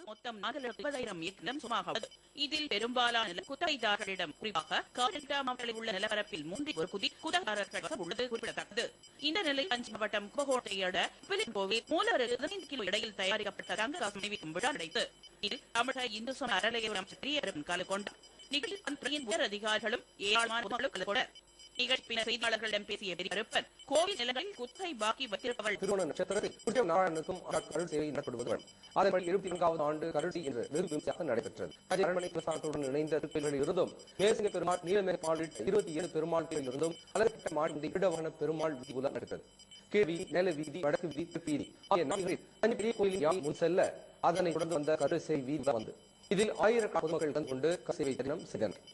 மொத்தம் 4,20,000 ஏக்கர் சுமாக உள்ளது. இதில் பெரும்பாலான குத்தகைதாரர்களிடம், குறிப்பாக கால்நடை மாவட்டத்தில் உள்ள நிலப்பரப்பில் 3/1 குத்தகைதாரர்கள் உள்ளது குறிப்பிடத்தக்கது. இந்த நிலையில் அஞ்சு மாவட்டம் கும்பகோணத்தை அடுத்த கோவில் மூலவருக்கு 15 கிலோ இடையில் தயாரிக்கப்பட்ட தங்க காசு விநியோகிக்கும் விழா நடைபெற்றது. இதில் தமிழக இந்து சமய அறநிலையத்துறை அமைச்சர் பெரியரப்பன் கலந்து கொண்டார். நிகழ்ச்சியில் அத்துறையின் உயர் அதிகாரிகளும் ஏராளமான பொதுமக்களும் கலந்து கொண்டனர். நிகழ்ச்சி செய்தியாளர்களிடம் பேசிய பெரியரப்பன், கோவில் நிலங்களில் குத்தகை பாக்கி வைத்திருப்பவர்கள் திருவோண நட்சத்திரத்தில் குட்டியம் நாராயணனுக்கும் கருள் சேவை நடத்தப்படுவது அதன்படி 74வது ஆண்டு கருடி என்று வெகு விமர்சையாக நடைபெற்றது. அரண்மனை பிரசாரத்துடன் இணைந்த திருப்பதிகளில் இருந்தும் மேசிங்க பெருமாள், நீலமேக மாளிட்ட 27 பெருமாள் கோயில் இருந்தும் அலர்பட்ட மாடி இடவாகன பெருமாள் வீதி உலா நடக்கிறது. கீழ் வீதி, மேல வீதி, வடக்கு வீதி, திருப்பீதி ஆகிய நாடுகளில் தஞ்சை பெரிய கோயிலில் யானை முன் செல்ல அதனை தொடர்ந்து வந்த கருள் சேவை வீதி வந்து இதில் ஆயிரக்கணக்கான பொதுமக்கள் கலந்து கொண்டு சேவை தினம் செய்தனர்.